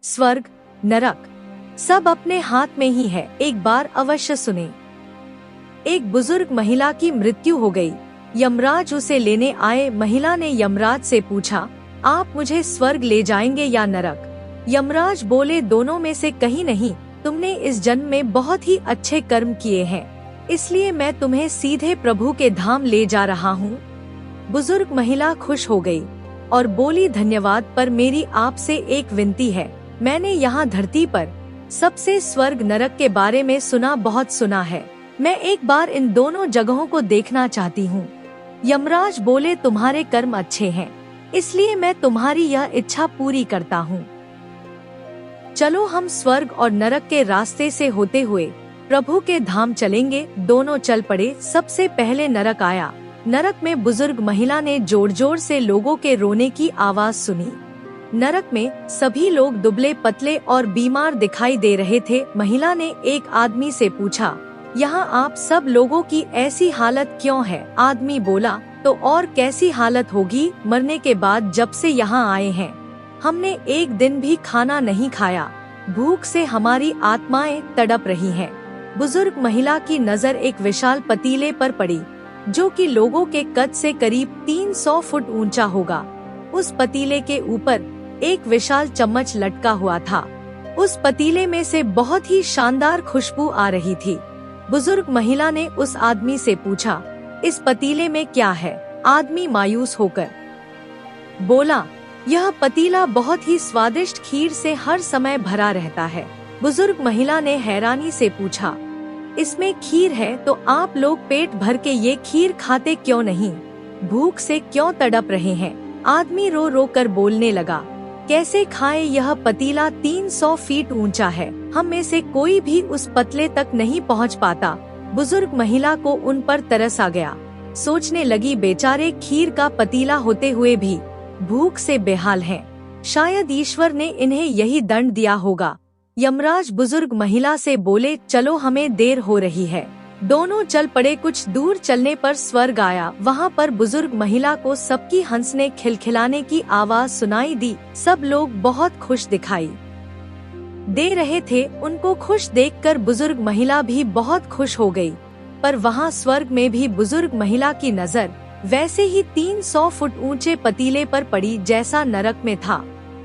स्वर्ग, नरक सब अपने हाथ में ही है। एक बार अवश्य सुने। एक बुजुर्ग महिला की मृत्यु हो गई। यमराज उसे लेने आए। महिला ने यमराज से पूछा, आप मुझे स्वर्ग ले जाएंगे या नरक? यमराज बोले, दोनों में से कहीं नहीं। तुमने इस जन्म में बहुत ही अच्छे कर्म किए हैं, इसलिए मैं तुम्हें सीधे प्रभु के धाम ले जा रहा हूँ। बुजुर्ग महिला खुश हो गई और बोली, धन्यवाद, पर मेरी आपसे एक विनती है। मैंने यहाँ धरती पर सबसे स्वर्ग नरक के बारे में बहुत सुना है। मैं एक बार इन दोनों जगहों को देखना चाहती हूँ। यमराज बोले, तुम्हारे कर्म अच्छे हैं, इसलिए मैं तुम्हारी यह इच्छा पूरी करता हूँ। चलो हम स्वर्ग और नरक के रास्ते से होते हुए प्रभु के धाम चलेंगे। दोनों चल पड़े। सबसे पहले नरक आया। नरक में बुजुर्ग महिला ने जोर जोर से लोगों के रोने की आवाज सुनी। नरक में सभी लोग दुबले पतले और बीमार दिखाई दे रहे थे। महिला ने एक आदमी से पूछा, यहाँ आप सब लोगों की ऐसी हालत क्यों है? आदमी बोला, तो और कैसी हालत होगी मरने के बाद। जब से यहाँ आए हैं हमने एक दिन भी खाना नहीं खाया। भूख से हमारी आत्माएं तड़प रही हैं। बुजुर्ग महिला की नजर एक विशाल पतीले पर पड़ी, जो कि लोगों के कद से करीब 300 फुट ऊंचा होगा। उस पतीले के ऊपर एक विशाल चम्मच लटका हुआ था। उस पतीले में से बहुत ही शानदार खुशबू आ रही थी। बुजुर्ग महिला ने उस आदमी से पूछा, इस पतीले में क्या है? आदमी मायूस होकर बोला, यह पतीला बहुत ही स्वादिष्ट खीर से हर समय भरा रहता है। बुजुर्ग महिला ने हैरानी से पूछा, इसमें खीर है तो आप लोग पेट भर के ये खीर खाते क्यों नहीं? भूख से क्यों तड़प रहे हैं? आदमी रो रो कर बोलने लगा, कैसे खाए? यह पतीला 300 फीट ऊंचा है, हम में से कोई भी उस पतले तक नहीं पहुंच पाता। बुजुर्ग महिला को उन पर तरस आ गया। सोचने लगी, बेचारे खीर का पतीला होते हुए भी भूख से बेहाल हैं। शायद ईश्वर ने इन्हें यही दंड दिया होगा। यमराज बुजुर्ग महिला से बोले, चलो हमें देर हो रही है। दोनों चल पड़े। कुछ दूर चलने पर स्वर्ग आया। वहाँ पर बुजुर्ग महिला को सबकी हंसने खिलखिलाने की आवाज सुनाई दी। सब लोग बहुत खुश दिखाई दे रहे थे। उनको खुश देखकर बुजुर्ग महिला भी बहुत खुश हो गई। पर वहाँ स्वर्ग में भी बुजुर्ग महिला की नजर वैसे ही 300 फुट ऊंचे पतीले पर पड़ी जैसा नरक में था।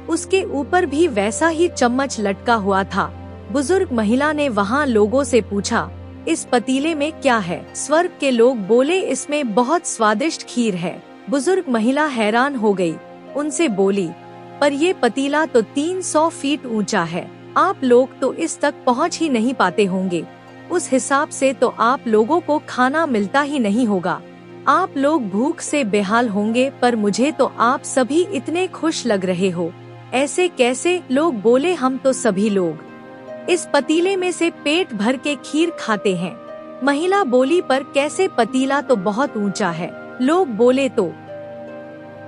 उसके ऊपर भी वैसा ही चम्मच लटका हुआ था। बुजुर्ग महिला ने वहाँ लोगों से पूछा, इस पतीले में क्या है? स्वर्ग के लोग बोले, इसमें बहुत स्वादिष्ट खीर है। बुजुर्ग महिला हैरान हो गई। उनसे बोली, पर ये पतीला तो 300 फीट ऊंचा है, आप लोग तो इस तक पहुंच ही नहीं पाते होंगे। उस हिसाब से तो आप लोगों को खाना मिलता ही नहीं होगा। आप लोग भूख से बेहाल होंगे, पर मुझे तो आप सभी इतने खुश लग रहे हो, ऐसे कैसे? लोग बोले, हम तो सभी लोग इस पतीले में से पेट भर के खीर खाते हैं। महिला बोली, पर कैसे? पतीला तो बहुत ऊंचा है। लोग बोले, तो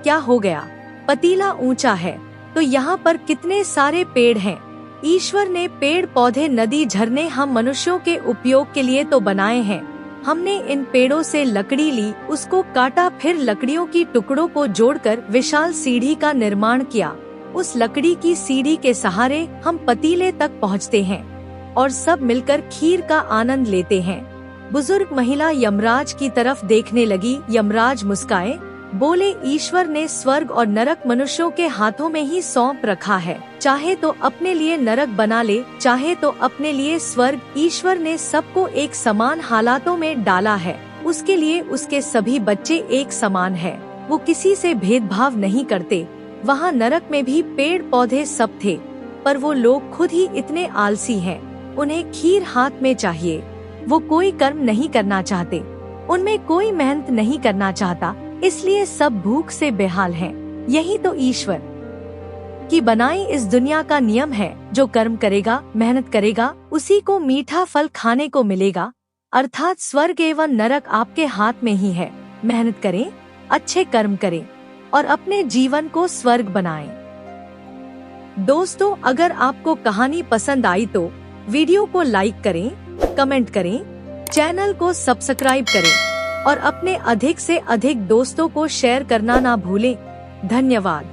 क्या हो गया? पतीला ऊंचा है तो यहाँ पर कितने सारे पेड़ हैं। ईश्वर ने पेड़ पौधे नदी झरने हम मनुष्यों के उपयोग के लिए तो बनाए हैं। हमने इन पेड़ों से लकड़ी ली, उसको काटा, फिर लकड़ियों की टुकड़ों को जोड़कर विशाल सीढ़ी का निर्माण किया। उस लकड़ी की सीढ़ी के सहारे हम पतीले तक पहुँचते हैं और सब मिलकर खीर का आनंद लेते हैं। बुजुर्ग महिला यमराज की तरफ देखने लगी। यमराज मुस्काए, बोले, ईश्वर ने स्वर्ग और नरक मनुष्यों के हाथों में ही सौंप रखा है। चाहे तो अपने लिए नरक बना ले, चाहे तो अपने लिए स्वर्ग। ईश्वर ने सबको एक समान हालातों में डाला है। उसके लिए उसके सभी बच्चे एक समान है। वो किसी से भेदभाव नहीं करते। वहाँ नरक में भी पेड़ पौधे सब थे, पर वो लोग खुद ही इतने आलसी हैं। उन्हें खीर हाथ में चाहिए। वो कोई कर्म नहीं करना चाहते, उनमें कोई मेहनत नहीं करना चाहता, इसलिए सब भूख से बेहाल हैं। यही तो ईश्वर की बनाई इस दुनिया का नियम है। जो कर्म करेगा, मेहनत करेगा, उसी को मीठा फल खाने को मिलेगा। अर्थात स्वर्ग एवं नरक आपके हाथ में ही है। मेहनत करें, अच्छे कर्म करें और अपने जीवन को स्वर्ग बनाएं। दोस्तों, अगर आपको कहानी पसंद आई तो वीडियो को लाइक करें, कमेंट करें, चैनल को सब्सक्राइब करें और अपने अधिक से अधिक दोस्तों को शेयर करना ना भूलें। धन्यवाद।